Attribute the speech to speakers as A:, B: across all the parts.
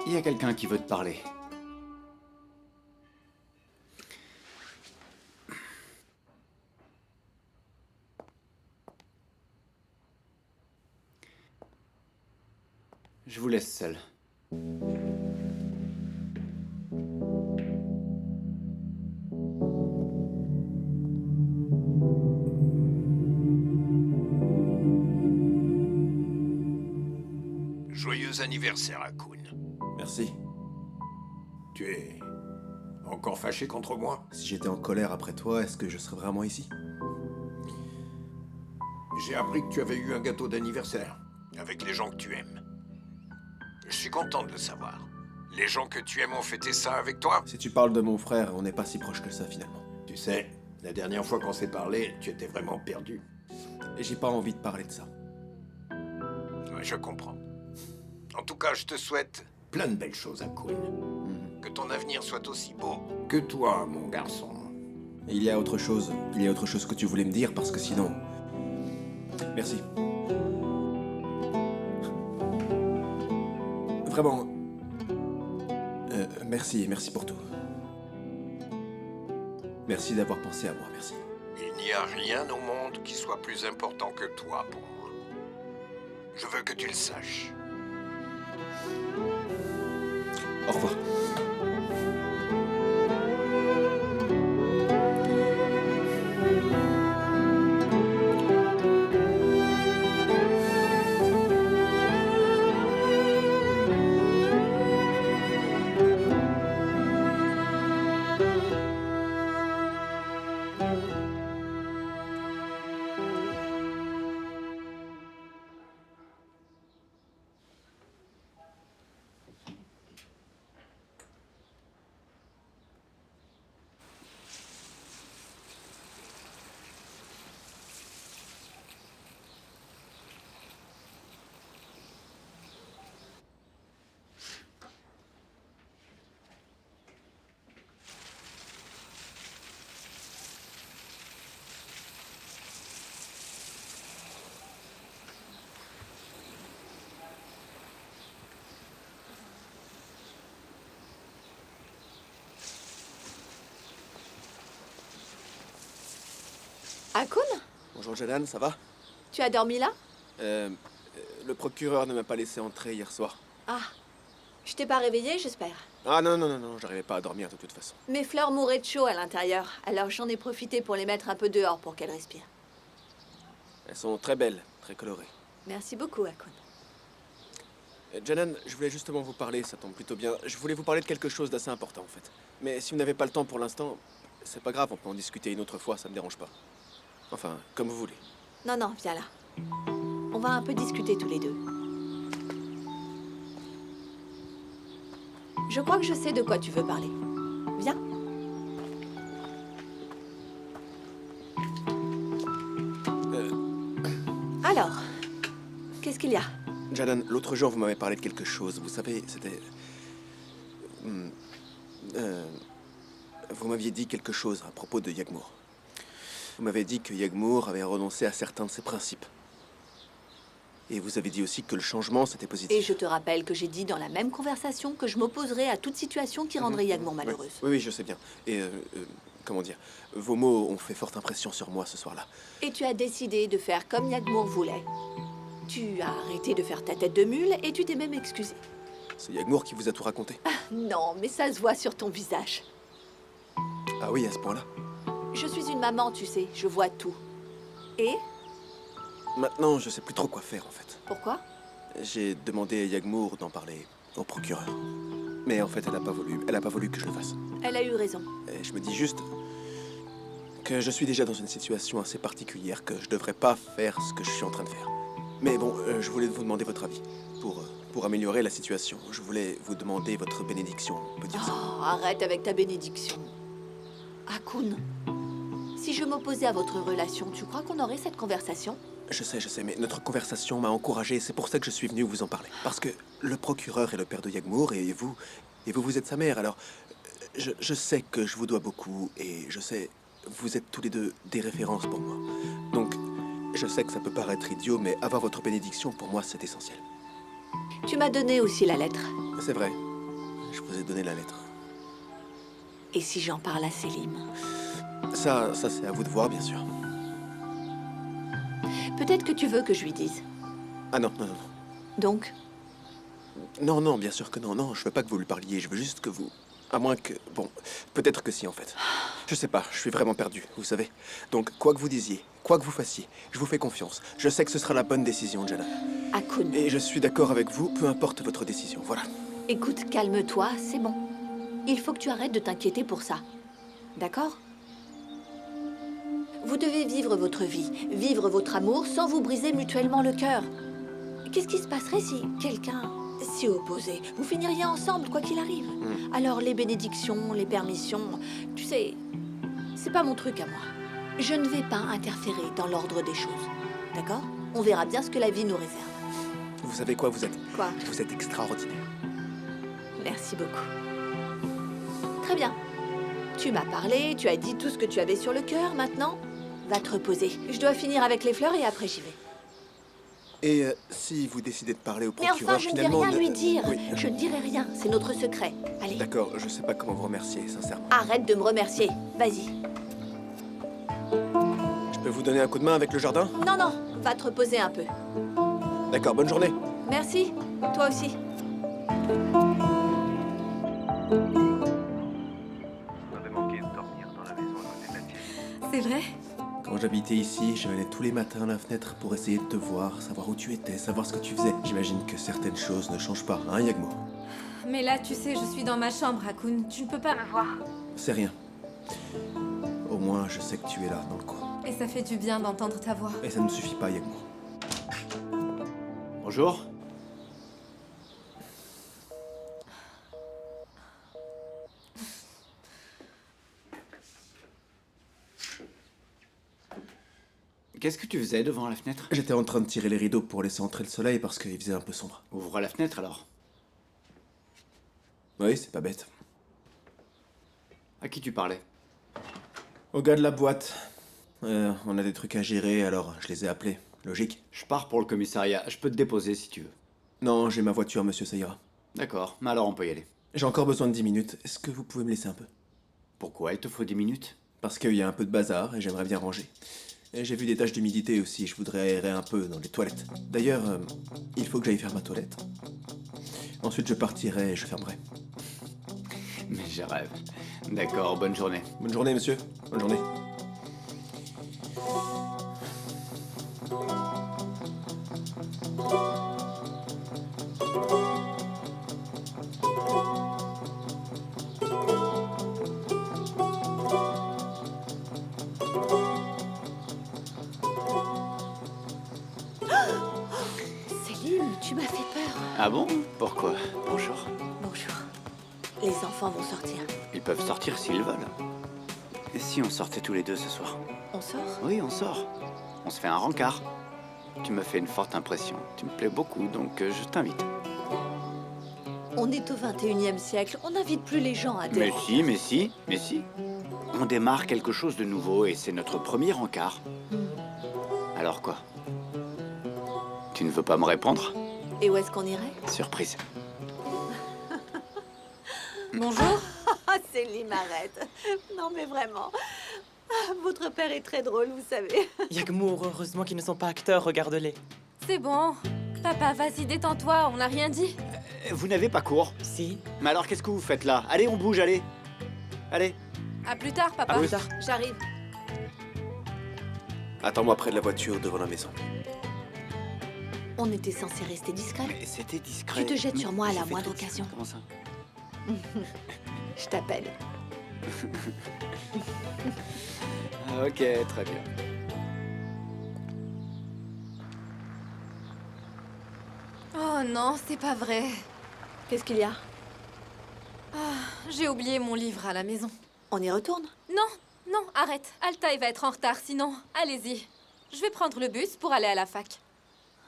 A: Il y a quelqu'un qui veut te parler. Je vous laisse seul.
B: Joyeux anniversaire, Akun.
C: Merci.
B: Tu es encore fâché contre moi?
C: Si j'étais en colère après toi, est-ce que je serais vraiment ici?
B: J'ai appris que tu avais eu un gâteau d'anniversaire avec les gens que tu aimes. Je suis content de le savoir. Les gens que tu aimes ont fêté ça avec toi?
C: Si tu parles de mon frère, on n'est pas si proche que ça finalement.
B: Tu sais, la dernière fois qu'on s'est parlé, tu étais vraiment perdu.
C: Et j'ai pas envie de parler de ça.
B: Ouais, je comprends. En tout cas, je te souhaite plein de belles choses, Akun. Que ton avenir soit aussi beau que toi, mon garçon.
C: Et il y a autre chose que tu voulais me dire parce que sinon... Merci. Vraiment... merci pour tout. Merci d'avoir pensé à moi, merci.
B: Il n'y a rien au monde qui soit plus important que toi pour moi. Je veux que tu le saches.
C: Au revoir.
D: Akun,
C: Bonjour Jadan, ça va?
D: tu as dormi là?
C: Le procureur ne m'a pas laissé entrer hier soir.
D: Ah, je t'ai pas réveillée, j'espère.
C: Ah non, j'arrivais pas à dormir de toute façon.
D: Mes fleurs mouraient de chaud à l'intérieur, alors j'en ai profité pour les mettre un peu dehors pour qu'elles respirent.
C: Elles sont très belles, très colorées.
D: Merci beaucoup, Akun.
C: Janan, je voulais justement vous parler, ça tombe plutôt bien. Je voulais vous parler de quelque chose d'assez important en fait. Mais si vous n'avez pas le temps pour l'instant, c'est pas grave, on peut en discuter une autre fois, ça me dérange pas. Enfin, comme vous voulez.
D: Non, viens là. On va un peu discuter tous les deux. Je crois que je sais de quoi tu veux parler. Viens. Alors, qu'est-ce qu'il y a?
C: Jadan, l'autre jour vous m'avez parlé de quelque chose, vous savez, c'était... Vous m'aviez dit quelque chose à propos de Yagmour. Vous m'avez dit que Yagmour avait renoncé à certains de ses principes. Et vous avez dit aussi que le changement, c'était positif.
D: Et je te rappelle que j'ai dit dans la même conversation que je m'opposerais à toute situation qui rendrait Yagmour malheureuse.
C: Oui, je sais bien. Et, comment dire, vos mots ont fait forte impression sur moi ce soir-là.
D: Et tu as décidé de faire comme Yagmour voulait. Tu as arrêté de faire ta tête de mule et tu t'es même excusé.
C: C'est Yagmour qui vous a tout raconté?
D: Non, mais ça se voit sur ton visage.
C: Ah oui, à ce point-là.
D: Je suis une maman, tu sais, je vois tout. Et?
C: Maintenant, je sais plus trop quoi faire, en fait.
D: Pourquoi?
C: J'ai demandé à Yagmour d'en parler au procureur. Mais en fait, elle a pas voulu. Elle a pas voulu que je le fasse.
D: Elle a eu raison.
C: Et je me dis juste que je suis déjà dans une situation assez particulière, que je devrais pas faire ce que je suis en train de faire. Mais bon, je voulais vous demander votre avis. Pour améliorer la situation, je voulais vous demander votre bénédiction, on peut dire ça.
D: Oh, arrête avec ta bénédiction. Akun, si je m'opposais à votre relation, tu crois qu'on aurait cette conversation?
C: Je sais, mais notre conversation m'a encouragé, c'est pour ça que je suis venu vous en parler. Parce que le procureur est le père de Yagmour, et vous êtes sa mère, alors... Je sais que je vous dois beaucoup, et je sais... Vous êtes tous les deux des références pour moi. Donc, je sais que ça peut paraître idiot, mais avoir votre bénédiction, pour moi, c'est essentiel.
D: Tu m'as donné aussi la lettre.
C: C'est vrai. vous ai donné la lettre.
D: Et si j'en parle à Selim?
C: Ça c'est à vous de voir, bien sûr.
D: Peut-être que tu veux que je lui dise.
C: Ah non, non, non.
D: Donc,
C: Non, non, bien sûr que non. Non, je veux pas que vous lui parliez. Je veux juste que vous... À moins que... Bon, peut-être que si, en fait. Je sais pas, je suis vraiment perdu, vous savez. Donc, quoi que vous disiez, quoi que vous fassiez, je vous fais confiance. Je sais que ce sera la bonne décision, Jana.
D: Akun,
C: Et je suis d'accord avec vous, peu importe votre décision, voilà.
D: écoute, calme-toi, c'est bon. Il faut que tu arrêtes de t'inquiéter pour ça. D'accord? Vous devez vivre votre vie, vivre votre amour sans vous briser mutuellement le cœur. Qu'est-ce qui se passerait si quelqu'un s'y opposait? Vous finiriez ensemble, quoi qu'il arrive. Alors les bénédictions, les permissions, tu sais, c'est pas mon truc à moi. Je ne vais pas interférer dans l'ordre des choses. D'accord? On verra bien ce que la vie nous réserve.
C: Vous savez quoi, vous êtes...
D: Quoi?
C: Vous êtes extraordinaire.
D: Merci beaucoup. Très bien. Tu m'as parlé, tu as dit tout ce que tu avais sur le cœur. Maintenant, va te reposer. Je dois finir avec les fleurs et après j'y vais.
C: Et si vous décidez de parler au
D: Mais
C: procureur,
D: enfin, je ne vais
C: finalement...
D: rien lui dire.
C: Oui,
D: Je ne dirai rien. C'est notre secret. Allez,
C: d'accord, je sais pas comment vous remercier, sincèrement.
D: arrête de me remercier. Vas-y.
C: Je peux vous donner un coup de main avec le jardin?
D: Non, non, va te reposer un peu.
C: D'accord, bonne journée.
D: Merci. Toi aussi.
E: C'est vrai?
C: Quand j'habitais ici, je venais tous les matins à la fenêtre pour essayer de te voir, savoir où tu étais, savoir ce que tu faisais. J'imagine que certaines choses ne changent pas, hein, Yagmo?
E: Mais là, tu sais, je suis dans ma chambre, Akun. Tu ne peux pas me voir.
C: C'est rien. Au moins, je sais que tu es là, dans le coin.
E: Et ça fait du bien d'entendre ta voix.
C: Et ça ne suffit pas, Yagmo.
A: Bonjour. Qu'est-ce que tu faisais devant la fenêtre?
C: J'étais en train de tirer les rideaux pour laisser entrer le soleil parce qu'il faisait un peu sombre.
A: Ouvre la fenêtre alors.
C: Oui, c'est pas bête.
A: À qui tu parlais?
C: Au gars de la boîte. On a des trucs à gérer, alors je les ai appelés. Logique.
A: Je pars pour le commissariat. Je peux te déposer si tu veux.
C: Non, j'ai ma voiture, monsieur, ça ira.
A: D'accord, mais alors on peut y aller.
C: J'ai encore besoin de 10 minutes. Est-ce que vous pouvez me laisser un peu?
A: Pourquoi? Il te faut 10 minutes?
C: Parce qu'il y a un peu de bazar et j'aimerais bien ranger. Et j'ai vu des taches d'humidité aussi, je voudrais aérer un peu dans les toilettes. D'ailleurs, il faut que j'aille faire ma toilette. Ensuite, je partirai et je fermerai.
A: Mais je rêve. D'accord, bonne journée.
C: Bonne journée, monsieur. Bonne journée.
D: Céline, tu m'as fait peur.
A: Ah bon? Pourquoi? Bonjour.
D: Bonjour. Les enfants vont sortir.
A: Ils peuvent sortir s'ils veulent. Et si on sortait tous les deux ce soir?
D: On sort?
A: Oui, on sort. On se fait un rencard. Tu m'as fait une forte impression. Tu me plais beaucoup, donc je t'invite.
D: On est au 21e siècle. On n'invite plus les gens à
A: Mais
D: des...
A: si, mais si, mais si. On démarre quelque chose de nouveau et c'est notre premier rencard. Alors quoi? Tu ne veux pas me répondre?
D: Et où est-ce qu'on irait?
A: Surprise.
E: Bonjour.
D: Ah, Céline, arrête. Non, mais vraiment. Ah, votre père est très drôle, vous savez.
F: Yagmour, heureusement qu'ils ne sont pas acteurs, regarde-les.
E: C'est bon. Papa, vas-y, détends-toi, on n'a rien dit.
A: Vous n'avez pas cours?
F: Si,
A: Mais alors qu'est-ce que vous faites là? Allez, on bouge, allez. Allez.
E: À plus tard, papa.
F: à plus tard.
D: J'arrive.
C: Attends-moi près de la voiture devant la maison.
D: On était censé rester discret.
A: Mais c'était discret.
D: Tu te jettes
A: Mais
D: sur moi à la
A: j'ai fait
D: moindre
A: tout ça.
D: occasion.
A: Comment ça?
D: Je t'appelle.
A: Ah, ok, très bien.
E: Oh non, c'est pas vrai.
D: Qu'est-ce qu'il y a?
E: J'ai oublié mon livre à la maison.
D: On y retourne?
E: Non, non, arrête. Altaï va être en retard, sinon. Allez-y. Je vais prendre le bus pour aller à la fac.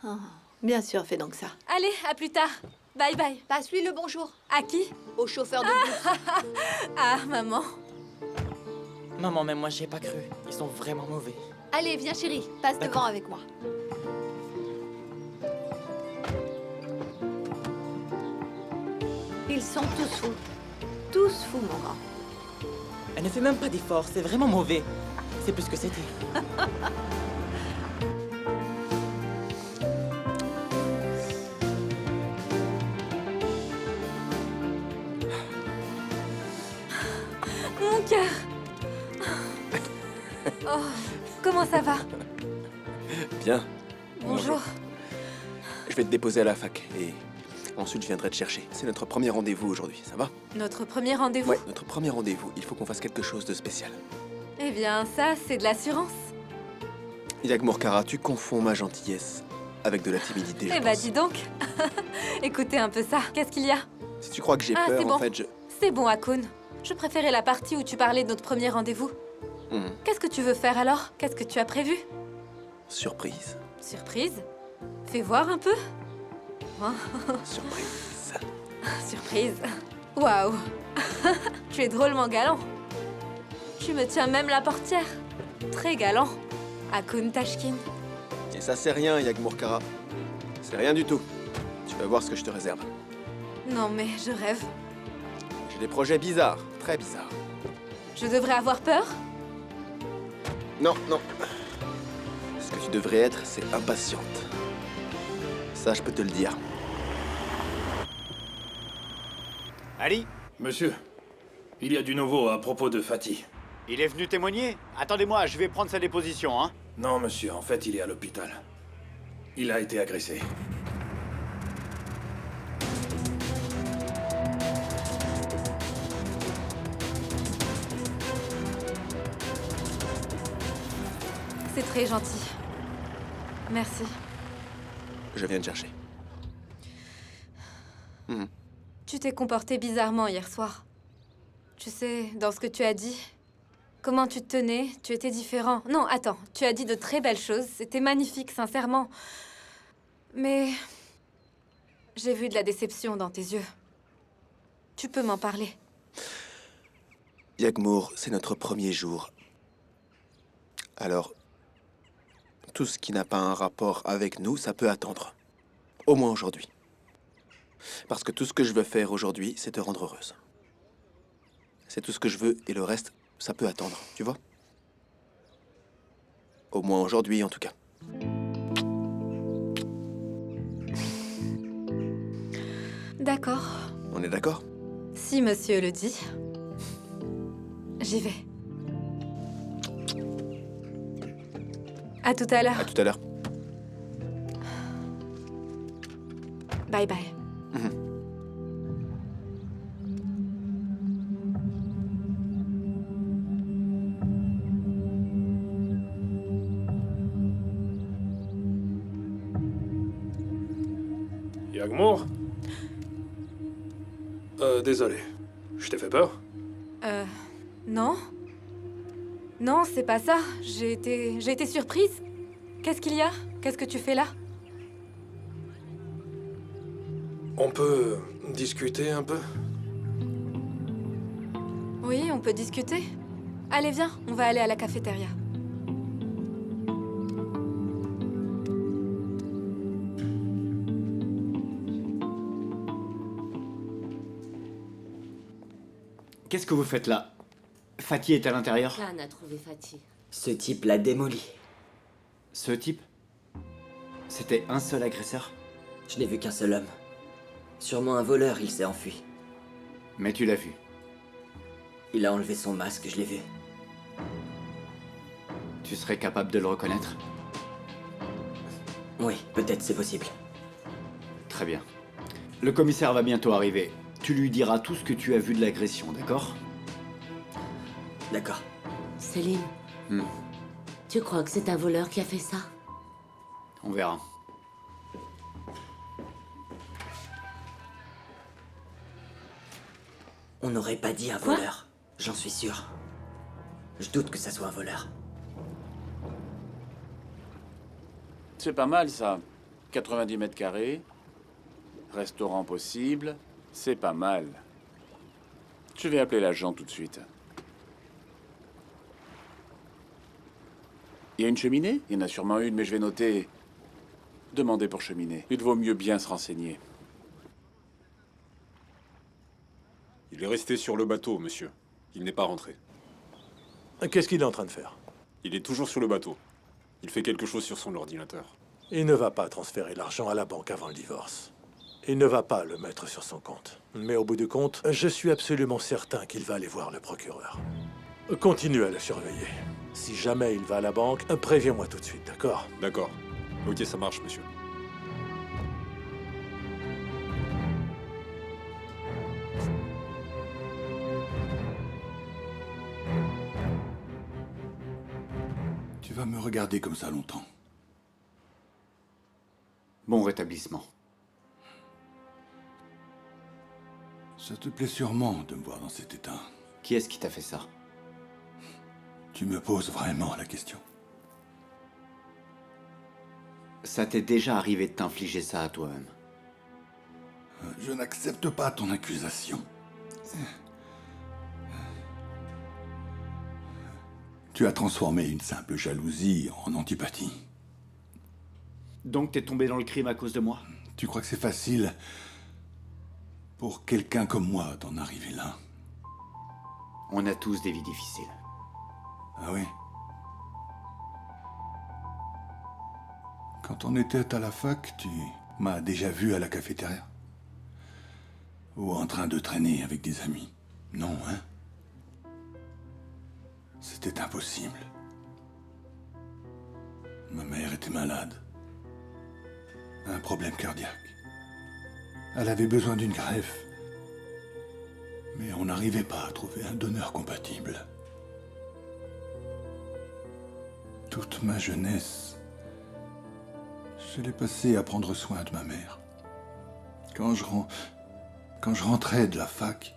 D: Oh, bien sûr, fais donc ça.
E: Allez, à plus tard. Bye bye.
D: Passe-lui le bonjour.
E: À qui?
D: Au chauffeur de bus.
E: Ah, maman.
F: Maman, même moi, j'y ai pas cru. Ils sont vraiment mauvais.
D: Allez, viens chérie, passe devant
F: D'accord.
D: avec moi. Ils sont tous fous. tous fous, mon grand.
F: Elle ne fait même pas d'efforts, c'est vraiment mauvais. C'est plus que c'était.
E: Mon cœur. Oh, comment ça va?
C: Bien.
E: Bonjour.
C: Je vais te déposer à la fac et ensuite je viendrai te chercher. C'est notre premier rendez-vous aujourd'hui, ça va?
E: Notre premier rendez-vous?
C: Ouais, notre premier rendez-vous. Il faut qu'on fasse quelque chose de spécial.
E: Eh bien, ça, c'est de l'assurance.
C: Yagmour Kara, tu confonds ma gentillesse avec de la timidité, je
E: Eh bah,
C: pense.
E: dis donc. Écoutez un peu ça. Qu'est-ce qu'il y a?
C: Si tu crois que j'ai
E: Ah,
C: peur,
E: c'est
C: en
E: bon.
C: fait, je...
E: C'est bon, Akun. Je préférais la partie où tu parlais de notre premier rendez-vous.
C: Mhm.
E: Qu'est-ce que tu veux faire alors? Qu'est-ce que tu as prévu?
C: Surprise.
E: Surprise? Fais voir un peu.
C: Surprise.
E: Surprise. Waouh. Tu es drôlement galant. Tu me tiens même la portière. Très galant. Akun Tashkin.
C: Et ça, c'est rien, Yagmour Kara. C'est rien du tout. Tu vas voir ce que je te réserve.
E: Non mais je rêve.
C: J'ai des projets bizarres, très bizarres.
E: Je devrais avoir peur?
C: Non, non. Ce que tu devrais être, c'est impatiente. Ça, je peux te le dire.
A: Ali,
G: Monsieur, il y a du nouveau à propos de Fatih.
A: il est venu témoigner? Attendez-moi, je vais prendre sa déposition, hein.
G: Non, monsieur, en fait, il est à l'hôpital. Il a été agressé.
E: C'est très gentil. Merci.
C: Je viens te chercher.
E: Tu t'es comporté bizarrement hier soir. Tu sais, dans ce que tu as dit, comment tu te tenais, tu étais différent. Non, attends, tu as dit de très belles choses, c'était magnifique, sincèrement. Mais j'ai vu de la déception dans tes yeux. Tu peux m'en parler.
C: Yagmour, c'est notre premier jour. Alors, tout ce qui n'a pas un rapport avec nous, ça peut attendre. Au moins aujourd'hui. Parce que tout ce que je veux faire aujourd'hui, c'est te rendre heureuse. C'est tout ce que je veux, et le reste, ça peut attendre, tu vois? Au moins aujourd'hui, en tout cas.
E: D'accord.
C: On est d'accord?
E: Si monsieur le dit. J'y vais. À tout à l'heure.
C: À tout à l'heure.
E: Bye bye.
G: Yagmour? Désolé. Je t'ai fait peur?
E: Non. Non, c'est pas ça. J'ai été surprise. Qu'est-ce qu'il y a? Qu'est-ce que tu fais là?
G: On peut discuter un peu?
E: Oui, on peut discuter. Allez, viens, on va aller à la cafétéria.
A: Qu'est-ce que vous faites là? Fatih est à l'intérieur?
H: Khan a trouvé Fatih.
I: Ce type l'a démoli.
A: Ce type? C'était un seul agresseur?
I: Je n'ai vu qu'un seul homme. Sûrement un voleur, il s'est enfui.
A: Mais tu l'as vu.
I: Il a enlevé son masque, je l'ai vu.
A: Tu serais capable de le reconnaître?
I: Oui, peut-être c'est possible.
A: Très bien. Le commissaire va bientôt arriver. Tu lui diras tout ce que tu as vu de l'agression, d'accord?
I: D'accord.
H: Selim, tu crois que c'est un voleur qui a fait ça?
A: On verra.
I: On n'aurait pas dit un
H: Quoi?
I: voleur. J'en suis sûr. Je doute que ça soit un voleur.
J: C'est pas mal, ça. 90 mètres carrés. Restaurant possible. C'est pas mal. Je vais appeler l'agent tout de suite. Il y a une cheminée? Il y en a sûrement une, mais je vais noter. Demandez pour cheminée. Il vaut mieux bien se renseigner.
K: Il est resté sur le bateau, monsieur. Il n'est pas rentré.
L: Qu'est-ce qu'il est en train de faire?
K: Il est toujours sur le bateau. Il fait quelque chose sur son ordinateur.
L: Il ne va pas transférer l'argent à la banque avant le divorce. Il ne va pas le mettre sur son compte. Mais au bout du compte, je suis absolument certain qu'il va aller voir le procureur. Continue à le surveiller. Si jamais il va à la banque, préviens-moi tout de suite, d'accord?
K: D'accord. Ok, ça marche, monsieur.
M: Tu vas me regarder comme ça longtemps.
A: Bon rétablissement.
M: Ça te plaît sûrement de me voir dans cet état.
A: Qui est-ce qui t'a fait ça?
M: Tu me poses vraiment la question.
A: Ça t'est déjà arrivé de t'infliger ça à toi-même?
M: Je n'accepte pas ton accusation. Tu as transformé une simple jalousie en antipathie.
A: Donc t'es tombé dans le crime à cause de moi?
M: Tu crois que c'est facile pour quelqu'un comme moi d'en arriver là?
A: On a tous des vies difficiles.
M: Ah oui? Quand on était à la fac, tu m'as déjà vu à la cafétéria? Ou en train de traîner avec des amis? Non, hein? C'était impossible. Ma mère était malade. Un problème cardiaque. Elle avait besoin d'une greffe. Mais on n'arrivait pas à trouver un donneur compatible. Toute ma jeunesse, je l'ai passée à prendre soin de ma mère. Quand je rentrais de la fac,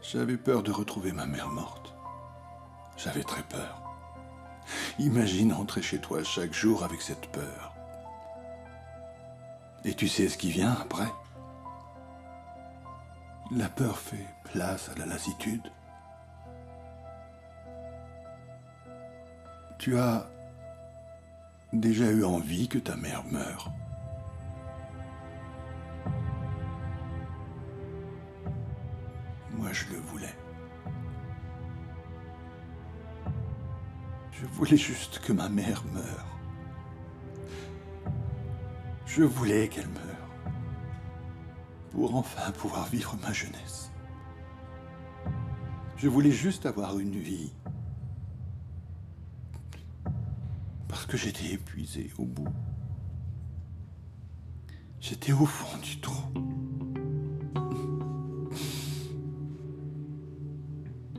M: j'avais peur de retrouver ma mère morte. J'avais très peur. Imagine rentrer chez toi chaque jour avec cette peur. Et tu sais ce qui vient après? La peur fait place à la lassitude. Tu as déjà eu envie que ta mère meure? Moi, je le voulais. Je voulais juste que ma mère meure. Je voulais qu'elle meure. Pour enfin pouvoir vivre ma jeunesse. Je voulais juste avoir une vie. Parce que j'étais épuisé au bout. J'étais au fond du trou.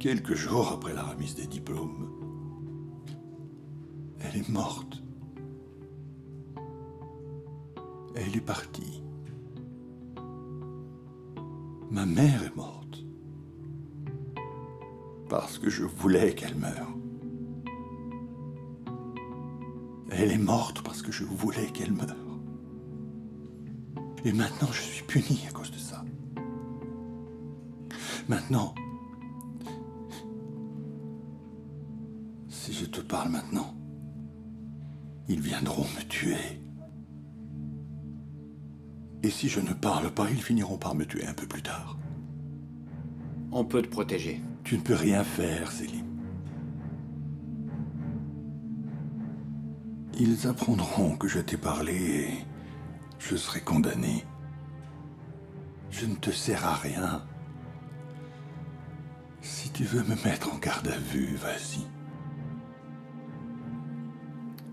M: Quelques jours après la remise des diplômes, elle est morte. Elle est partie. Ma mère est morte. Parce que je voulais qu'elle meure. Elle est morte parce que je voulais qu'elle meure. Et maintenant, je suis puni à cause de ça. Maintenant, si je te parle maintenant, ils viendront me tuer. Et si je ne parle pas, ils finiront par me tuer un peu plus tard.
A: On peut te protéger.
M: Tu ne peux rien faire, Selim. Ils apprendront que je t'ai parlé et je serai condamné. Je ne te sers à rien. Si tu veux me mettre en garde à vue, vas-y.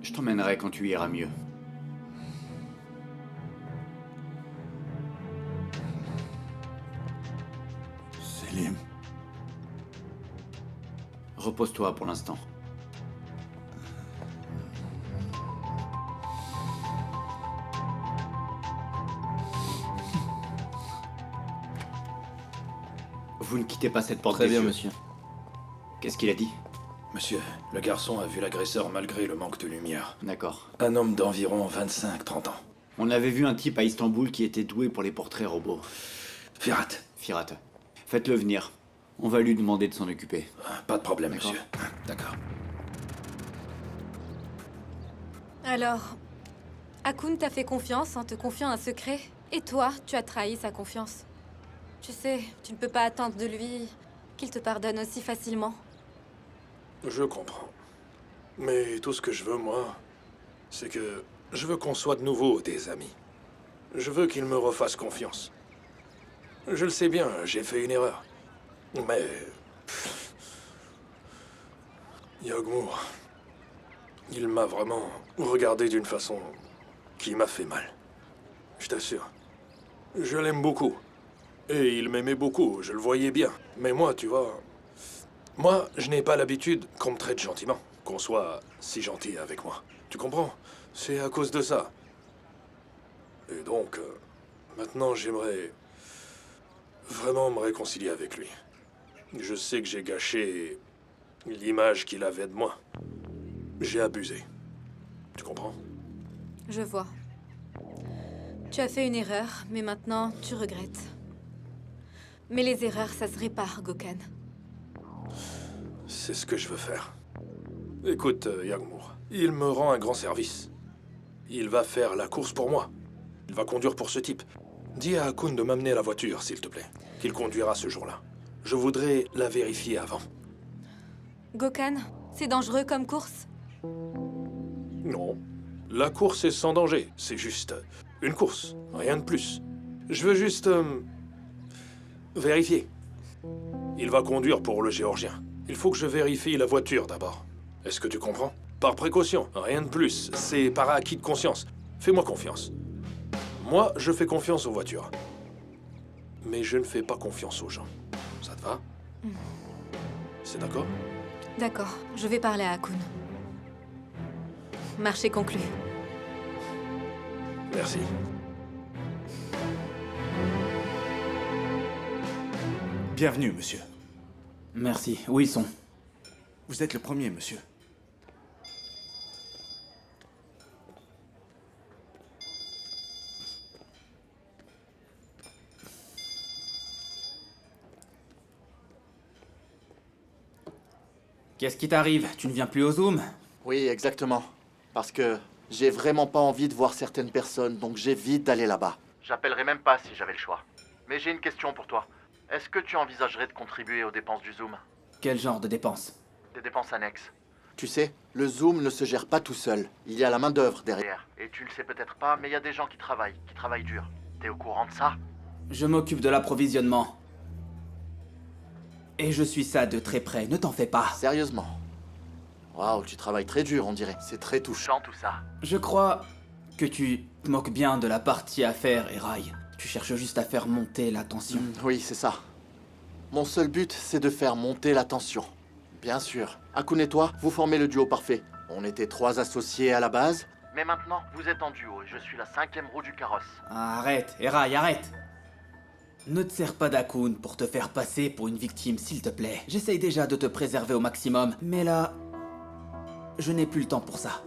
A: Je t'emmènerai quand tu iras mieux.
M: Selim.
A: Repose-toi pour l'instant. Vous ne quittez pas cette porte.
I: Très
A: des
I: bien,
A: yeux.
I: monsieur.
A: Qu'est-ce qu'il a dit?
G: Monsieur, le garçon a vu l'agresseur malgré le manque de lumière.
A: D'accord.
G: Un homme d'environ 25-30 ans.
A: On avait vu un type à Istanbul qui était doué pour les portraits robots.
G: Firat.
A: Firat. Faites-le venir. On va lui demander de s'en occuper.
G: Pas de problème,
A: D'accord.
G: monsieur. D'accord.
E: Alors, Hakoun t'a fait confiance en te confiant un secret, et toi, tu as trahi sa confiance. Tu sais, tu ne peux pas attendre de lui qu'il te pardonne aussi facilement.
G: Je comprends. Mais tout ce que je veux, moi, c'est que je veux qu'on soit de nouveau des amis. Je veux qu'il me refasse confiance. Je le sais bien, j'ai fait une erreur. Mais... Yagmour, il m'a vraiment regardé d'une façon qui m'a fait mal. Je t'assure. Je l'aime beaucoup. Et il m'aimait beaucoup, je le voyais bien. Mais moi, tu vois... Moi, je n'ai pas l'habitude qu'on me traite gentiment. Qu'on soit si gentil avec moi. Tu comprends? C'est à cause de ça. Et donc, maintenant, j'aimerais vraiment me réconcilier avec lui. Je sais que j'ai gâché l'image qu'il avait de moi. J'ai abusé. Tu comprends?
E: Je vois. Tu as fait une erreur, mais maintenant, tu regrettes. Mais les erreurs, ça se répare, Gokhan.
G: C'est ce que je veux faire. Écoute, Yagmour, il me rend un grand service. Il va faire la course pour moi. Il va conduire pour ce type. Dis à Hakoun de m'amener la voiture, s'il te plaît. Qu'il conduira ce jour-là. Je voudrais la vérifier avant.
E: Gokhan, c'est dangereux comme course?
G: Non. La course est sans danger. C'est juste une course. Rien de plus. Je veux juste... vérifier. Il va conduire pour le Géorgien. Il faut que je vérifie la voiture d'abord. Est-ce que tu comprends? Par précaution, rien de plus. C'est par acquis de conscience. Fais-moi confiance. Moi, je fais confiance aux voitures. Mais je ne fais pas confiance aux gens. Ça te va? C'est d'accord?
E: D'accord, je vais parler à Hakoun. Marché conclu.
G: Merci.
N: Bienvenue, monsieur.
I: Merci. Où ils sont?
N: Vous êtes le premier, monsieur.
I: Qu'est-ce qui t'arrive? Tu ne viens plus au Zoom?
O: Oui, exactement. Parce que j'ai vraiment pas envie de voir certaines personnes, donc j'évite d'aller là-bas. J'appellerai même pas si j'avais le choix. Mais j'ai une question pour toi. Est-ce que tu envisagerais de contribuer aux dépenses du Zoom?
I: Quel genre de dépenses?
O: Des dépenses annexes. Tu sais, le Zoom ne se gère pas tout seul. Il y a la main-d'œuvre derrière. Et tu le sais peut-être pas, mais il y a des gens qui travaillent dur. T'es au courant de ça?
I: Je m'occupe de l'approvisionnement. Et je suis ça de très près, ne t'en fais pas.
O: Sérieusement? Waouh, tu travailles très dur, on dirait. C'est très touchant, tout ça.
I: Je crois que tu te moques bien de la partie affaires et rails. Tu cherches juste à faire monter la tension.
O: Oui, c'est ça. Mon seul but, c'est de faire monter la tension. Bien sûr. Hakoun et toi, vous formez le duo parfait. On était 3 associés à la base. Mais maintenant, vous êtes en duo et je suis la 5e roue du carrosse.
I: Arrête, Eraï, arrête. Ne te sers pas d'Hakoun pour te faire passer pour une victime, s'il te plaît. J'essaye déjà de te préserver au maximum, mais là... je n'ai plus le temps pour ça.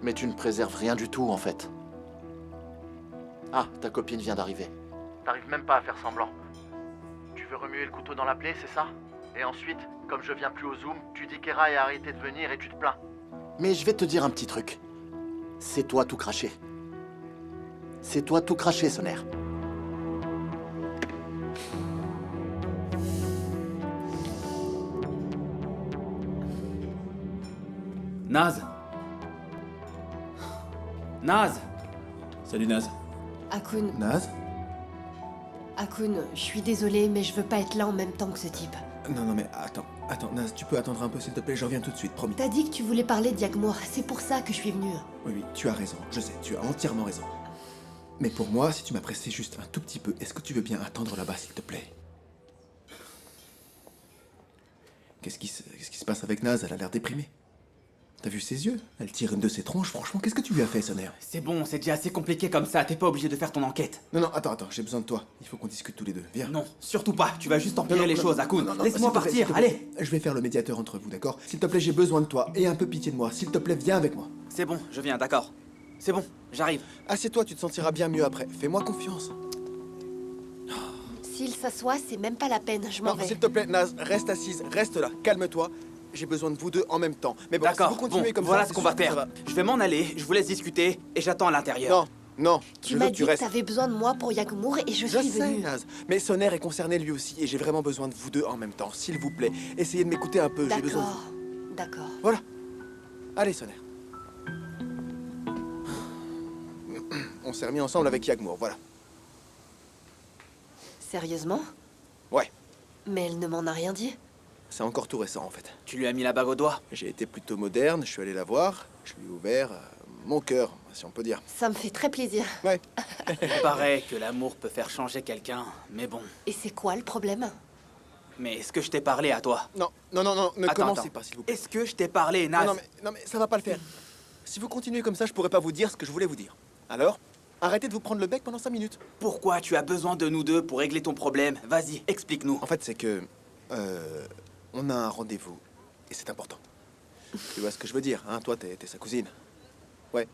O: Mais tu ne préserves rien du tout, en fait. Ah, ta copine vient d'arriver. T'arrives même pas à faire semblant. Tu veux remuer le couteau dans la plaie, c'est ça? Et ensuite, comme je viens plus au Zoom, tu dis qu'Eraï a arrêté de venir et tu te plains. Mais je vais te dire un petit truc. C'est toi tout craché. C'est toi tout craché, Soner.
I: Naz. Naz.
C: Salut Naz.
P: Hakoun.
C: Naz?
P: Hakoun, je suis désolée, mais je veux pas être là en même temps que ce type.
C: Non, mais attends, Naz, tu peux attendre un peu s'il te plaît, je reviens tout de suite, promis.
P: T'as dit que tu voulais parler d'Yagmour, c'est pour ça que je suis venue.
C: Oui, tu as raison, je sais, tu as entièrement raison. Mais pour moi, si tu m'apprécies juste un tout petit peu, est-ce que tu veux bien attendre là-bas, s'il te plaît? Qu'est-ce qui se passe avec Naz? Elle a l'air déprimée. T'as vu ses yeux? Elle tire une de ses tronches, franchement, qu'est-ce que tu lui as fait, Soner?
I: C'est bon, c'est déjà assez compliqué comme ça, t'es pas obligé de faire ton enquête.
C: Non, attends, j'ai besoin de toi. Il faut qu'on discute tous les deux, viens.
I: Non, surtout pas, tu vas juste empirer les choses, Hakoun. Laisse-moi partir, allez.
C: Je vais faire le médiateur entre vous, d'accord? S'il te plaît, j'ai besoin de toi, et un peu pitié de moi. S'il te plaît, viens avec moi.
I: C'est bon, je viens, d'accord. C'est bon, j'arrive.
C: Assieds-toi, tu te sentiras bien mieux après. Fais-moi confiance.
P: S'il s'assoit, c'est même pas la peine, je m'en vais.
C: S'il te plaît, Naz, reste assise, reste là, calme-toi. J'ai besoin de vous deux en même temps. Mais bon,
I: d'accord,
C: si vous continuez comme
I: voilà
C: ça,
I: ce qu'on va faire. Je vais m'en aller, je vous laisse discuter, et j'attends à l'intérieur.
C: Non, Non,
P: Tu
C: je veux
P: m'as
C: que
P: dit
C: tu
P: que
C: restes.
P: t'avais besoin de moi pour Yagmour et je
C: Je
P: suis
C: sais,
P: venue.
C: Naz. Mais Sonner est concerné lui aussi et j'ai vraiment besoin de vous deux en même temps. S'il vous plaît, essayez de m'écouter un peu. J'ai besoin de
P: D'accord,
C: vous.
P: d'accord.
C: Voilà. Allez, Sonner. On s'est remis ensemble avec Yagmour, voilà.
P: Sérieusement?
C: Ouais,
P: Mais elle ne m'en a rien dit.
C: c'est encore tout récent en fait.
I: Tu lui as mis la bague au doigt?
C: J'ai été plutôt moderne, je suis allé la voir, je lui ai ouvert mon cœur, si on peut dire.
P: Ça me fait très plaisir.
C: Ouais.
I: Il paraît que l'amour peut faire changer quelqu'un, mais bon.
P: Et c'est quoi le problème?
I: Mais est-ce que je t'ai parlé à toi?
C: Non, ne
I: Attends,
C: commencez
I: attends.
C: pas, s'il vous plaît.
I: Est-ce que je t'ai parlé, Naz?
C: Non, mais ça va pas le faire. Si vous continuez comme ça, je pourrais pas vous dire ce que je voulais vous dire. Alors, arrêtez de vous prendre le bec pendant 5 minutes.
I: Pourquoi tu as besoin de nous deux pour régler ton problème? Vas-y, explique-nous.
C: En fait, c'est que... on a un rendez-vous, et c'est important. Tu vois ce que je veux dire, hein? Toi, t'es sa cousine. Ouais.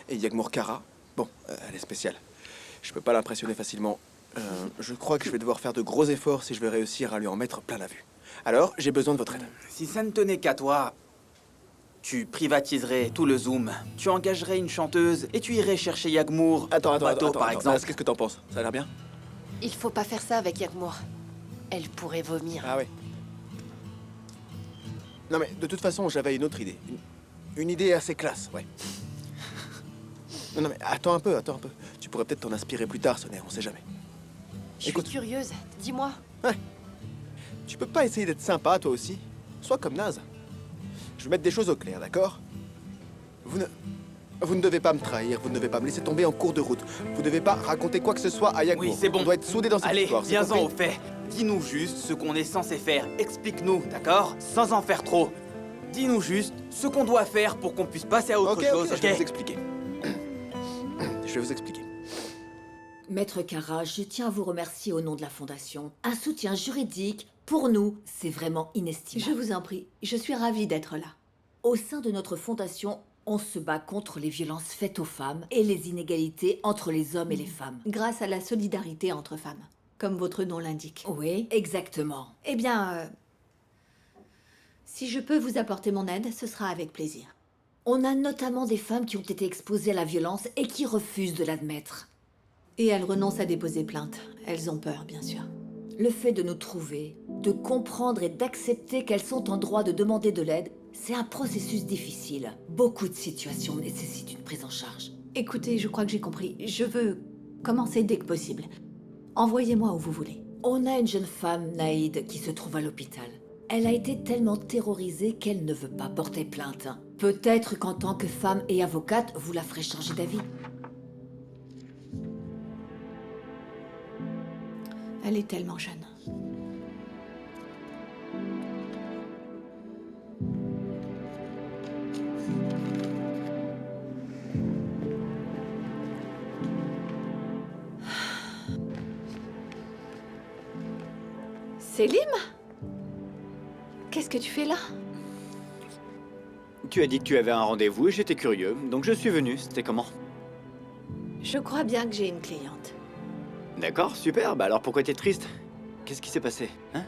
C: Et Yagmour Kara, bon, elle est spéciale. Je peux pas l'impressionner facilement. Je crois que je vais devoir faire de gros efforts si je veux réussir à lui en mettre plein la vue. Alors, j'ai besoin de votre aide.
I: Si ça ne tenait qu'à toi, tu privatiserais tout le Zoom, tu engagerais une chanteuse et tu irais chercher Yagmour
C: Attends,
I: au bateau, par exemple.
C: Qu'est-ce que t'en penses? Ça a l'air bien?
P: Il faut pas faire ça avec Yagmour. Elle pourrait vomir.
C: Ah ouais. Non mais, de toute façon, j'avais une autre idée. Une idée assez classe, ouais. Non mais, attends un peu. Tu pourrais peut-être t'en inspirer plus tard, Sonner, on sait jamais.
P: Je suis curieuse. Dis-moi.
C: Tu peux pas essayer d'être sympa, toi aussi? Sois comme Naz. Je vais mettre des choses au clair, d'accord? Vous ne devez pas me trahir, vous ne devez pas me laisser tomber en cours de route. Vous ne devez pas raconter quoi que ce soit à Yagmour.
I: Oui, c'est bon.
C: On doit être soudés dans cette
I: Allez,
C: histoire, c'est
I: viens-en
C: compris?
I: au fait. Dis-nous juste ce qu'on est censé faire. Explique-nous, d'accord? Sans en faire trop. Dis-nous juste ce qu'on doit faire pour qu'on puisse passer à autre chose,
C: je vais vous expliquer. Je vais vous expliquer.
H: Maître Kara, je tiens à vous remercier au nom de la Fondation. Un soutien juridique, pour nous, c'est vraiment inestimable.
D: Je vous en prie, je suis ravie d'être là.
H: Au sein de notre fondation, on se bat contre les violences faites aux femmes et les inégalités entre les hommes et les femmes.
D: Grâce à la solidarité entre femmes, comme votre nom l'indique.
H: Oui, exactement.
D: Eh bien, si je peux vous apporter mon aide, ce sera avec plaisir.
H: On a notamment des femmes qui ont été exposées à la violence et qui refusent de l'admettre.
D: Et elles renoncent à déposer plainte. Elles ont peur, bien sûr.
H: Le fait de nous trouver, de comprendre et d'accepter qu'elles sont en droit de demander de l'aide, c'est un processus difficile. Beaucoup de situations nécessitent une prise en charge.
D: Écoutez, je crois que j'ai compris. Je veux commencer dès que possible. Envoyez-moi où vous voulez.
H: On a une jeune femme, Naïd, qui se trouve à l'hôpital. Elle a été tellement terrorisée qu'elle ne veut pas porter plainte. Peut-être qu'en tant que femme et avocate, vous la ferez changer d'avis.
D: Elle est tellement jeune. Selim? Qu'est-ce que tu fais là?
A: Tu as dit que tu avais un rendez-vous et j'étais curieux, donc je suis venu. C'était comment?
D: Je crois bien que j'ai une cliente.
A: D'accord, super. Bah alors pourquoi t'es triste? Qu'est-ce qui s'est passé, hein?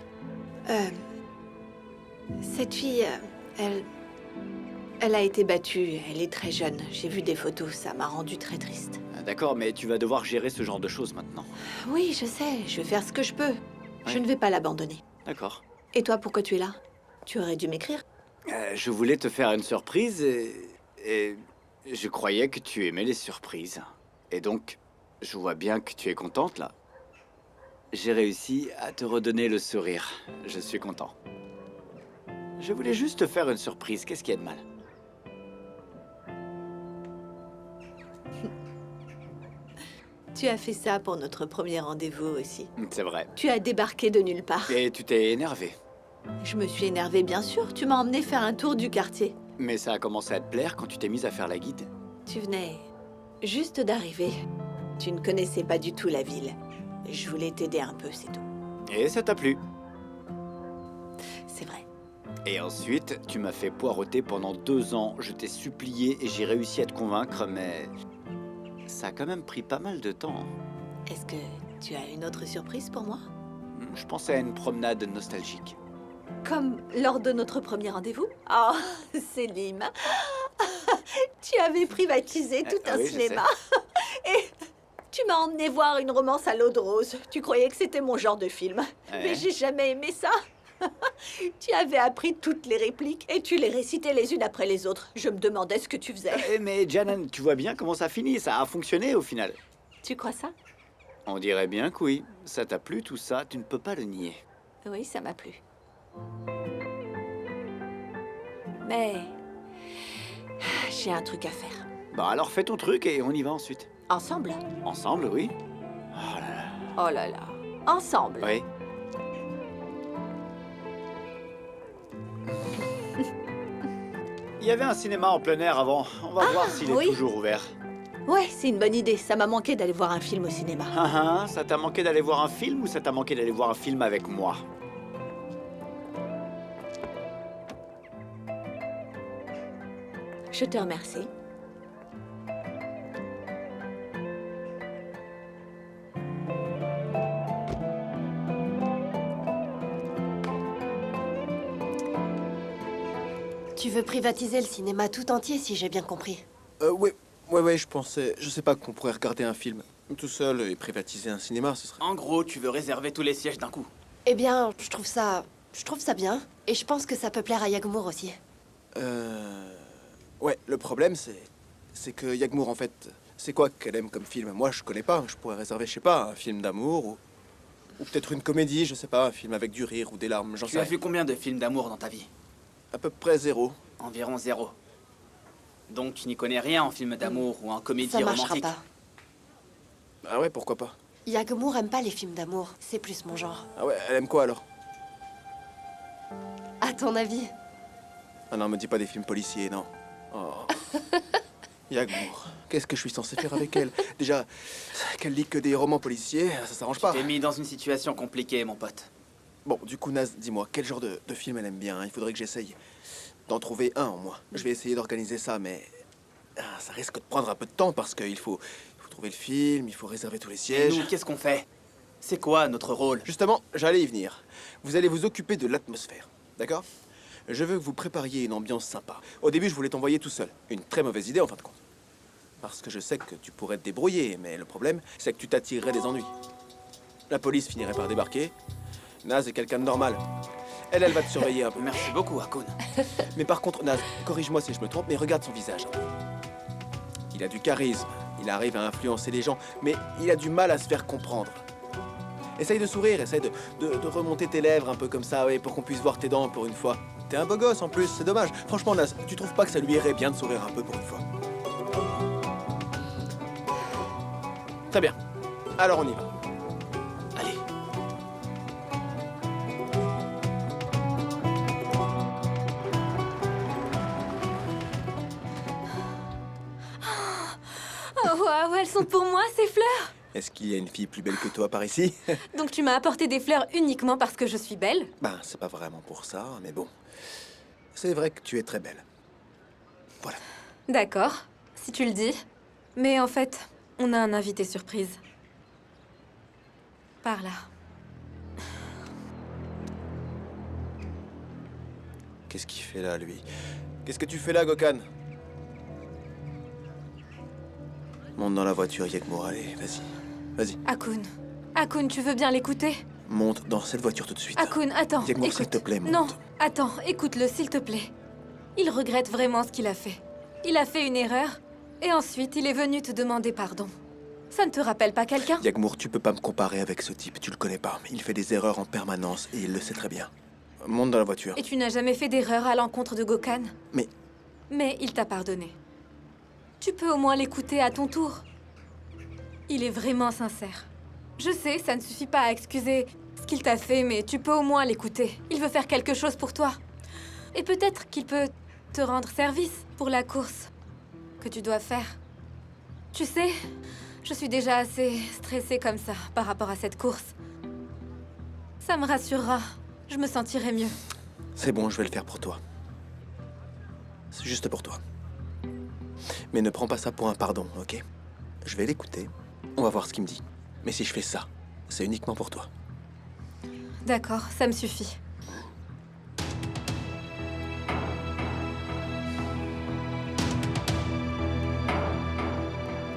D: Cette fille, elle a été battue. Elle est très jeune. J'ai vu des photos. Ça m'a rendue très triste.
A: Ah, d'accord, mais tu vas devoir gérer ce genre de choses maintenant.
D: Oui, je sais. Je vais faire ce que je peux. Je ne vais pas l'abandonner.
A: D'accord.
D: Et toi, pourquoi tu es là? Tu aurais dû m'écrire.
A: Je voulais te faire une surprise et je croyais que tu aimais les surprises. Et donc, je vois bien que tu es contente, là. J'ai réussi à te redonner le sourire. Je suis content. Je voulais juste te faire une surprise. Qu'est-ce qu'il y a de mal?
D: Tu as fait ça pour notre premier rendez-vous aussi.
A: C'est vrai.
D: Tu as débarqué de nulle part.
A: Et tu t'es énervé.
D: Je me suis énervée, bien sûr. Tu m'as emmené faire un tour du quartier.
A: Mais ça a commencé à te plaire quand tu t'es mise à faire la guide.
D: Tu venais juste d'arriver. Tu ne connaissais pas du tout la ville. Je voulais t'aider un peu, c'est tout.
A: Et ça t'a plu.
D: C'est vrai.
A: Et ensuite, tu m'as fait poireauter pendant 2 ans. Je t'ai supplié et j'ai réussi à te convaincre, mais ça a quand même pris pas mal de temps.
D: Est-ce que tu as une autre surprise pour moi?
A: Je pensais à une promenade nostalgique.
D: Comme lors de notre premier rendez-vous? Oh, Selim, tu avais privatisé tout un
A: oui, je
D: cinéma. Et m'as emmené voir une romance à l'eau de rose. Tu croyais que c'était mon genre de film. Mais j'ai jamais aimé ça. Tu avais appris toutes les répliques et tu les récitais les unes après les autres. Je me demandais ce que tu faisais.
A: Mais Janan, tu vois bien comment ça finit. Ça a fonctionné au final.
D: Tu crois ça?
A: On dirait bien que oui. Ça t'a plu tout ça, tu ne peux pas le nier.
D: Oui, ça m'a plu. Mais... j'ai un truc à faire.
A: Bah alors fais ton truc et on y va ensuite.
D: Ensemble?
A: Ensemble, oui.
D: Oh là là. Ensemble?
A: Oui. Il y avait un cinéma en plein air avant. On va voir s'il est toujours ouvert.
D: Ouais, c'est une bonne idée. Ça m'a manqué d'aller voir un film au cinéma.
A: Ça t'a manqué d'aller voir un film ou ça t'a manqué d'aller voir un film avec moi?
D: Je te remercie.
P: Tu veux privatiser le cinéma tout entier, si j'ai bien compris.
C: Ouais, je pensais... Je sais pas qu'on pourrait regarder un film tout seul et privatiser un cinéma, ce serait...
I: En gros, tu veux réserver tous les sièges d'un coup.
P: Eh bien, je trouve ça bien. Et je pense que ça peut plaire à Yagmour aussi.
C: Ouais, le problème, c'est que Yagmour, en fait... C'est quoi qu'elle aime comme film? Moi, je connais pas. Je pourrais réserver, je sais pas, un film d'amour ou peut-être une comédie, je sais pas, un film avec du rire ou des larmes, j'en sais
I: Tu as
C: rien.
I: vu combien de films d'amour dans ta vie?
C: À peu près 0.
I: Environ 0. Donc tu n'y connais rien en film d'amour ou en comédie
P: Ça marchera
I: romantique.
P: pas.
C: Ah ouais, pourquoi pas?
P: Yagmour aime pas les films d'amour. C'est plus mon genre.
C: Ah ouais, elle aime quoi alors?
P: À ton avis?
C: Ah non, me dis pas des films policiers, non. Oh. Yagmour, qu'est-ce que je suis censé faire avec elle? Déjà, qu'elle lit que des romans policiers, ça s'arrange pas.
I: Tu t'es mis dans une situation compliquée, mon pote.
C: Bon, du coup, Naz, dis-moi, quel genre de film elle aime bien, hein? Il faudrait que j'essaye d'en trouver un en moi. Je vais essayer d'organiser ça, mais ça risque de prendre un peu de temps parce qu'il faut trouver le film, il faut réserver tous les
I: Et
C: sièges.
I: nous, qu'est-ce qu'on fait? C'est quoi notre rôle?
C: Justement, j'allais y venir. Vous allez vous occuper de l'atmosphère, d'accord? Je veux que vous prépariez une ambiance sympa. Au début, je voulais t'envoyer tout seul. Une très mauvaise idée, en fin de compte. Parce que je sais que tu pourrais te débrouiller, mais le problème, c'est que tu t'attirerais des ennuis. La police finirait par débarquer. Naz est quelqu'un de normal. Elle va te surveiller un peu.
I: Merci beaucoup, Akun.
C: Mais par contre, Naz, corrige-moi si je me trompe, mais regarde son visage. Il a du charisme, il arrive à influencer les gens, mais il a du mal à se faire comprendre. Essaye de sourire, essaye de remonter tes lèvres un peu comme ça, ouais, pour qu'on puisse voir tes dents pour une fois. T'es un beau gosse en plus, c'est dommage. Franchement, Naz, tu trouves pas que ça lui irait bien de sourire un peu pour une fois? Très bien. Alors on y va.
I: Allez.
E: Oh waouh, elles sont pour moi, ces fleurs!
C: Est-ce qu'il y a une fille plus belle que toi par ici?
E: Donc tu m'as apporté des fleurs uniquement parce que je suis belle?
C: Ben, c'est pas vraiment pour ça, mais bon. C'est vrai que tu es très belle. Voilà.
E: D'accord, si tu le dis. Mais en fait, on a un invité surprise. Par là.
C: Qu'est-ce qu'il fait là, lui? Qu'est-ce que tu fais là, Gokhan? Monte dans la voiture, Yagmour, allez, vas-y. Vas-y.
E: Akun, tu veux bien l'écouter?
C: Monte dans cette voiture tout de suite.
E: Akun, attends,
C: Yagmour,
E: écoute.
C: s'il te plaît, monte.
E: Non, attends, écoute-le, s'il te plaît. Il regrette vraiment ce qu'il a fait. Il a fait une erreur, et ensuite il est venu te demander pardon. Ça ne te rappelle pas quelqu'un?
C: Yagmour, tu peux pas me comparer avec ce type, tu le connais pas. Il fait des erreurs en permanence, et il le sait très bien. Monte dans la voiture.
E: Et tu n'as jamais fait d'erreur à l'encontre de Gokhan?
C: Mais
E: il t'a pardonné. Tu peux au moins l'écouter à ton tour. Il est vraiment sincère. Je sais, ça ne suffit pas à excuser ce qu'il t'a fait, mais tu peux au moins l'écouter. Il veut faire quelque chose pour toi. Et peut-être qu'il peut te rendre service pour la course que tu dois faire. Tu sais, je suis déjà assez stressée comme ça par rapport à cette course. Ça me rassurera. Je me sentirai mieux.
C: c'est bon, je vais le faire pour toi. C'est juste pour toi. Mais ne prends pas ça pour un pardon, ok? Je vais l'écouter, on va voir ce qu'il me dit. Mais si je fais ça, c'est uniquement pour toi.
E: D'accord, ça me suffit.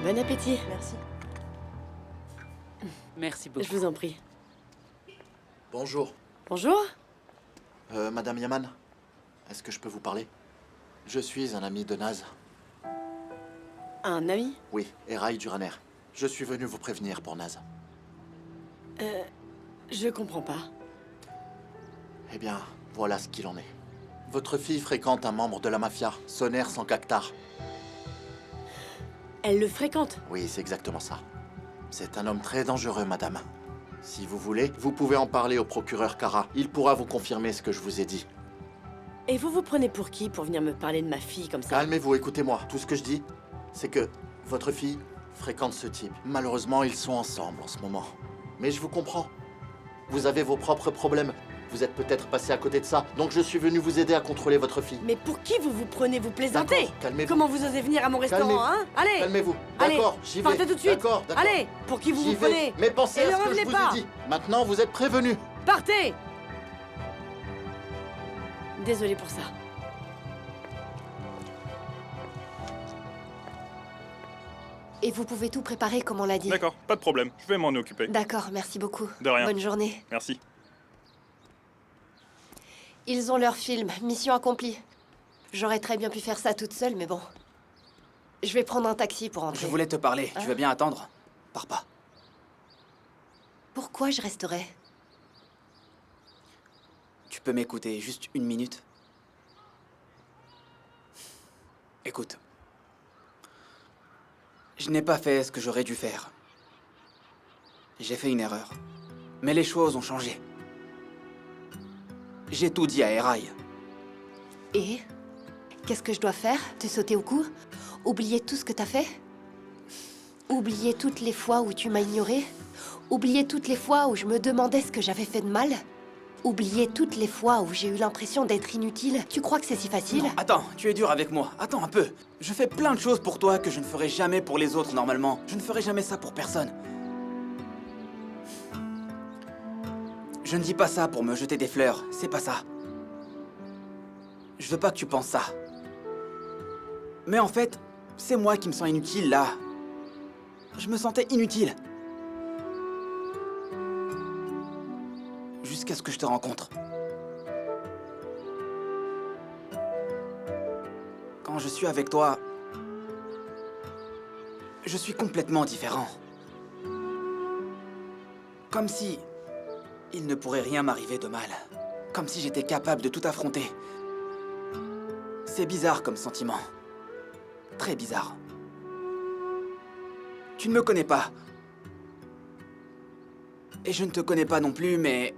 P: Bon appétit.
F: Merci.
Q: Merci beaucoup.
R: Je vous en prie.
O: Bonjour.
R: Bonjour.
O: Madame Yaman, est-ce que je peux vous parler? Je suis un ami de Naz.
R: Un ami?
O: Oui, Eraï Duraner. Je suis venu vous prévenir pour Naz.
R: Je comprends pas.
O: Eh bien, voilà ce qu'il en est. Votre fille fréquente un membre de la mafia, Soner Sankhaktar.
R: Elle le fréquente?
O: Oui, c'est exactement ça. C'est un homme très dangereux, madame. Si vous voulez, vous pouvez en parler au procureur Kara. Il pourra vous confirmer ce que je vous ai dit.
R: Et vous vous prenez pour qui pour venir me parler de ma fille comme ça?
O: Calmez-vous, écoutez-moi. Tout ce que je dis, c'est que votre fille fréquente ce type. Malheureusement, ils sont ensemble en ce moment. Mais je vous comprends. Vous avez vos propres problèmes. Vous êtes peut-être passé à côté de ça. Donc je suis venu vous aider à contrôler votre fille.
R: Mais pour qui vous vous prenez? Vous plaisantez?
O: D'accord, calmez-vous.
R: Comment vous osez venir à mon restaurant, hein? Allez!
O: Calmez-vous.
R: Allez,
O: D'accord, j'y vais.
R: partez tout de suite.
O: D'accord, d'accord.
R: Allez, pour qui vous
O: J'y
R: vous
O: vais.
R: prenez?
O: Mais pensez
R: Et
O: à
R: ne
O: ce que je
R: revenez
O: vous
R: pas.
O: ai dit. Maintenant, vous êtes prévenus.
R: Partez! Désolée pour ça.
P: Et vous pouvez tout préparer comme on l'a dit.
K: D'accord, pas de problème. Je vais m'en occuper.
P: D'accord, merci beaucoup.
K: De rien.
P: Bonne journée.
K: Merci.
P: Ils ont leur film, mission accomplie. J'aurais très bien pu faire ça toute seule, mais bon. Je vais prendre un taxi pour rentrer.
I: Je voulais te parler.
P: Hein?
I: Tu veux bien attendre? Pars pas.
P: Pourquoi je resterai?
I: Tu peux m'écouter juste une minute? Écoute. Je n'ai pas fait ce que j'aurais dû faire. J'ai fait une erreur. Mais les choses ont changé. J'ai tout dit à Eraï.
P: Et? Qu'est-ce que je dois faire? Te sauter au cou? Oublier tout ce que t'as fait? Oublier toutes les fois où tu m'as ignoré? Oublier toutes les fois où je me demandais ce que j'avais fait de mal? Oublier toutes les fois où j'ai eu l'impression d'être inutile? Tu crois que c'est si facile?
I: Non, attends, tu es dur avec moi. Attends un peu. Je fais plein de choses pour toi que je ne ferai jamais pour les autres normalement. Je ne ferai jamais ça pour personne. Je ne dis pas ça pour me jeter des fleurs, c'est pas ça. Je veux pas que tu penses ça. Mais en fait, c'est moi qui me sens inutile là. Je me sentais inutile. Jusqu'à ce que je te rencontre. Quand je suis avec toi, je suis complètement différent. Comme si il ne pourrait rien m'arriver de mal. Comme si j'étais capable de tout affronter. C'est bizarre comme sentiment. Très bizarre. Tu ne me connais pas. Et je ne te connais pas non plus, mais...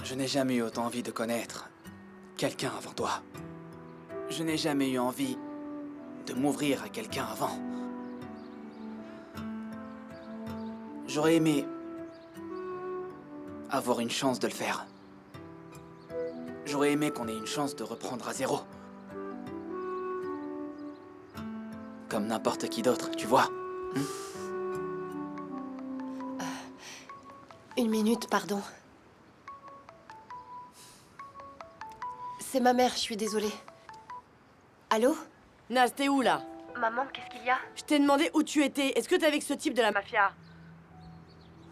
I: je n'ai jamais eu autant envie de connaître quelqu'un avant toi. Je n'ai jamais eu envie de m'ouvrir à quelqu'un avant. J'aurais aimé avoir une chance de le faire. J'aurais aimé qu'on ait une chance de reprendre à zéro. Comme n'importe qui d'autre, tu vois.
P: Une minute, pardon. C'est ma mère, je suis désolée. Allô?
R: Naz, t'es où là?
P: Maman, qu'est-ce qu'il y a?
R: Je t'ai demandé où tu étais. Est-ce que t'es avec ce type de la mafia?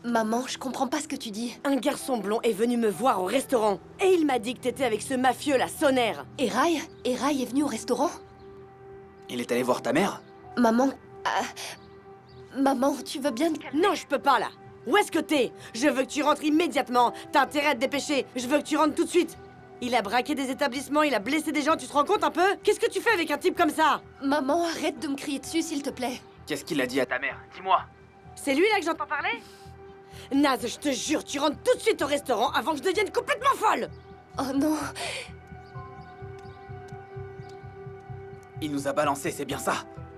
P: Maman, je comprends pas ce que tu dis.
R: Un garçon blond est venu me voir au restaurant. Et il m'a dit que t'étais avec ce mafieux, la Soner.
P: Eraï? Eraï est venu au restaurant?
I: Il est allé voir ta mère?
P: Maman... Maman, tu veux bien...
R: Non, je peux pas là. Où est-ce que t'es? Je veux que tu rentres immédiatement. T'as intérêt à te dépêcher. Je veux que tu rentres tout de suite. Il a braqué des établissements, il a blessé des gens, tu te rends compte un peu? Qu'est-ce que tu fais avec un type comme ça?
P: Maman, arrête de me crier dessus, s'il te plaît.
I: Qu'est-ce qu'il a dit à ta mère? Dis-moi.
R: C'est lui là que j'entends parler? Naz, je te jure, tu rentres tout de suite au restaurant avant que je devienne complètement folle!
P: Oh non.
I: Il nous a balancé, c'est bien ça.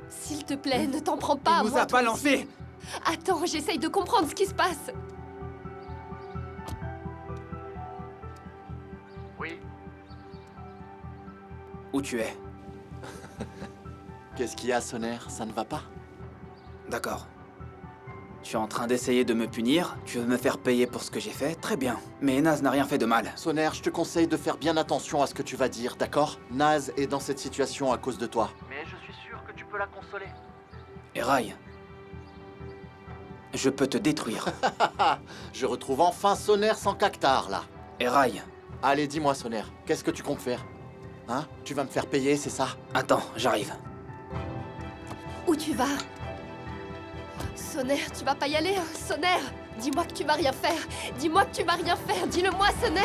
P: S'il te plaît, ne t'en prends pas à
I: Il nous
P: moi,
I: a
P: toi
I: balancé.
P: aussi. Attends, j'essaye de comprendre ce qui se passe.
O: Oui.
I: Où tu es?
O: Qu'est-ce qu'il y a, Soner? Ça ne va pas?
I: D'accord. Tu es en train d'essayer de me punir? Tu veux me faire payer pour ce que j'ai fait? Très bien. Mais Naz n'a rien fait de mal.
O: Soner, je te conseille de faire bien attention à ce que tu vas dire, d'accord? Naz est dans cette situation à cause de toi. Mais je suis sûr que tu peux la consoler.
I: Eraï. je peux te détruire.
O: Je retrouve enfin Sonner sans cactard, là.
I: Et Rai.
O: Allez, dis-moi, Sonner, qu'est-ce que tu comptes faire? Hein? Tu vas me faire payer, c'est ça?
I: Attends, j'arrive.
P: Où tu vas? Sonner, tu vas pas y aller, hein? Sonner! Dis-moi que tu vas rien faire! Dis-moi que tu vas rien faire! Dis-le-moi, Sonner!